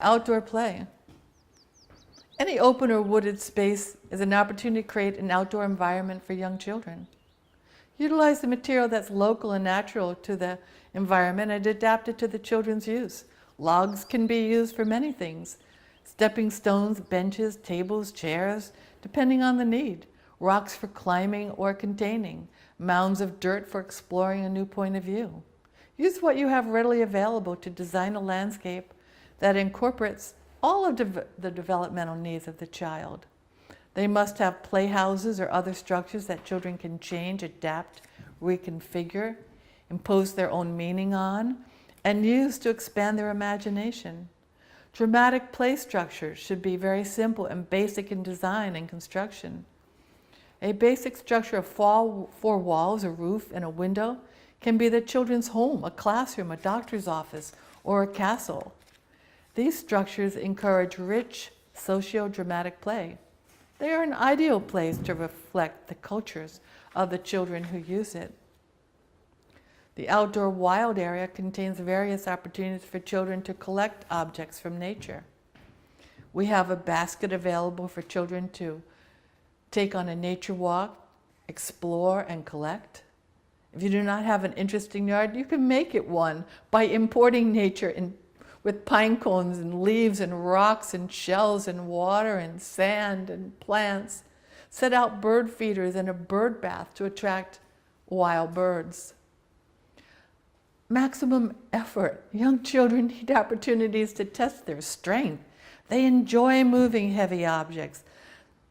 Outdoor play. Any open or wooded space is an opportunity to create an outdoor environment for young children. Utilize the material that's local and natural to the environment and adapt it to the children's use. Logs can be used for many things. Stepping stones, benches, tables, chairs, depending on the need. Rocks for climbing or containing. Mounds of dirt for exploring a new point of view. Use what you have readily available to design a landscape that incorporates all of the developmental needs of the child. They must have playhouses or other structures that children can change, adapt, reconfigure, impose their own meaning on, and use to expand their imagination. Dramatic play structures should be very simple and basic in design and construction. A basic structure of four walls, a roof, and a window can be the children's home, a classroom, a doctor's office, or a castle. These structures encourage rich socio-dramatic play. They are an ideal place to reflect the cultures of the children who use it. The outdoor wild area contains various opportunities for children to collect objects from nature. We have a basket available for children to take on a nature walk, explore, and collect. If you do not have an interesting yard, you can make it one by importing nature with pine cones and leaves and rocks and shells and water and sand and plants. Set out bird feeders and a bird bath to attract wild birds. Maximum effort. Young children need opportunities to test their strength. They enjoy moving heavy objects.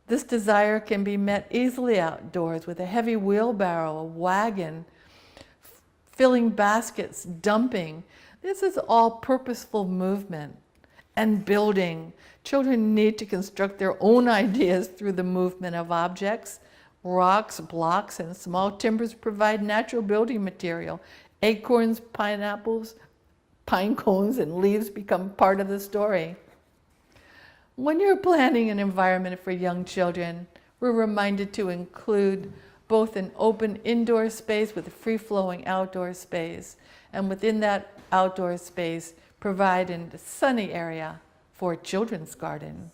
This desire can be met easily outdoors with a heavy wheelbarrow, a wagon, filling baskets, dumping. This is all purposeful movement and building. Children need to construct their own ideas through the movement of objects. Rocks, blocks, and small timbers provide natural building material. Acorns, pineapples, pine cones, and leaves become part of the story. When you're planning an environment for young children, we're reminded to include both an open indoor space with a free-flowing outdoor space, and within that outdoor space, provide a sunny area for a children's garden.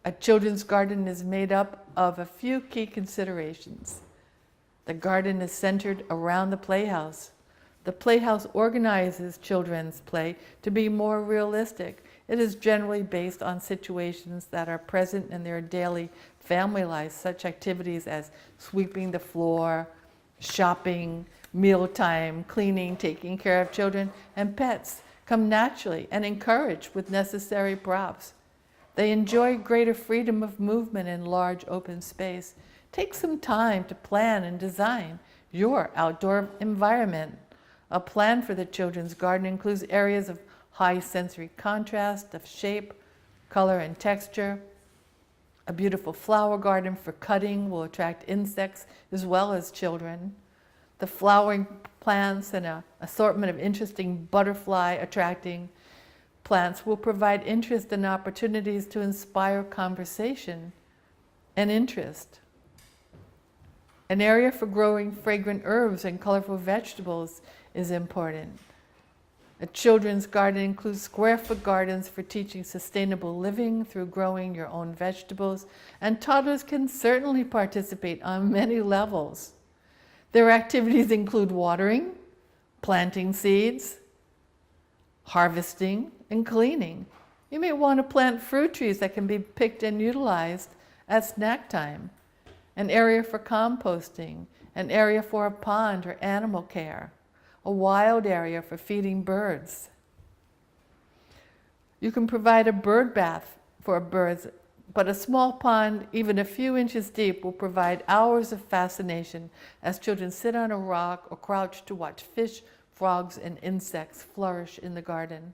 A children's garden is made up of a few key considerations. The garden is centered around the playhouse. The playhouse organizes children's play to be more realistic. It is generally based on situations that are present in their daily family lives, such activities as sweeping the floor, shopping, mealtime, cleaning, taking care of children, and pets come naturally and encouraged with necessary props. They enjoy greater freedom of movement in large open space. Take some time to plan and design your outdoor environment. A plan for the children's garden includes areas of high sensory contrast of shape, color, and texture. A beautiful flower garden for cutting will attract insects as well as children. The flowering plants and an assortment of interesting butterfly attracting plants will provide interest and opportunities to inspire conversation and interest. An area for growing fragrant herbs and colorful vegetables is important. A children's garden includes square-foot gardens for teaching sustainable living through growing your own vegetables, and toddlers can certainly participate on many levels. Their activities include watering, planting seeds, harvesting, and cleaning. You may want to plant fruit trees that can be picked and utilized at snack time, an area for composting, an area for a pond or animal care, a wild area for feeding birds. You can provide a bird bath for birds, but a small pond, even a few inches deep, will provide hours of fascination as children sit on a rock or crouch to watch fish, frogs, and insects flourish in the garden.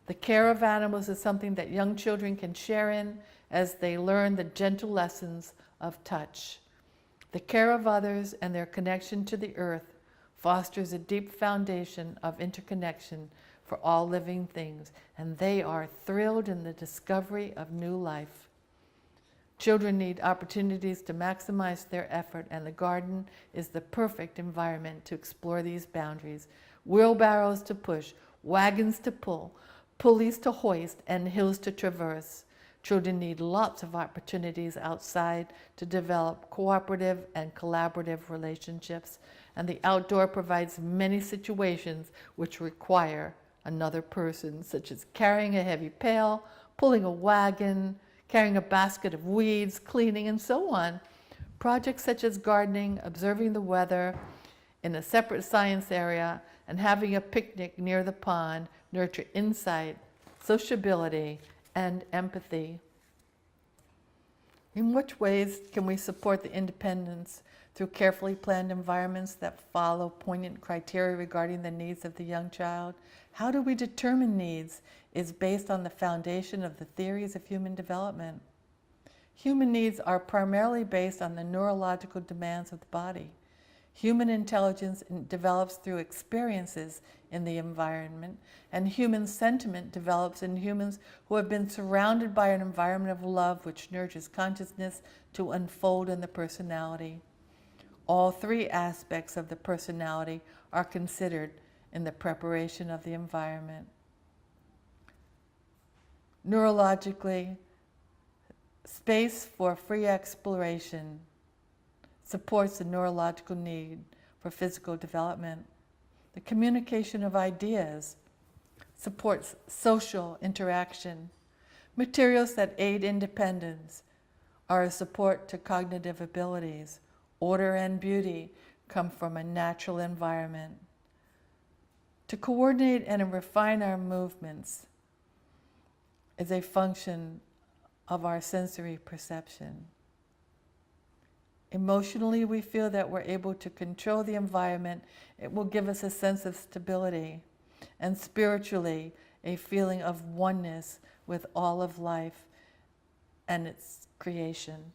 The care of animals is something that young children can share in as they learn the gentle lessons of touch. The care of others and their connection to the earth fosters a deep foundation of interconnection for all living things, and they are thrilled in the discovery of new life. Children need opportunities to maximize their effort, and the garden is the perfect environment to explore these boundaries. Wheelbarrows to push, wagons to pull, pulleys to hoist, and hills to traverse. Children need lots of opportunities outside to develop cooperative and collaborative relationships, and the outdoor provides many situations which require another person, such as carrying a heavy pail, pulling a wagon, carrying a basket of weeds, cleaning, and so on. Projects such as gardening, observing the weather in a separate science area, and having a picnic near the pond nurture insight, sociability, and empathy. In which ways can we support the independence? Through carefully planned environments that follow poignant criteria regarding the needs of the young child. How do we determine needs is based on the foundation of the theories of human development. Human needs are primarily based on the neurological demands of the body. Human intelligence develops through experiences in the environment, and human sentiment develops in humans who have been surrounded by an environment of love which nurtures consciousness to unfold in the personality. All three aspects of the personality are considered in the preparation of the environment. Neurologically, space for free exploration supports the neurological need for physical development. The communication of ideas supports social interaction. Materials that aid independence are a support to cognitive abilities. Order and beauty come from a natural environment. To coordinate and refine our movements is a function of our sensory perception. Emotionally, we feel that we're able to control the environment. It will give us a sense of stability. And spiritually, a feeling of oneness with all of life and its creation.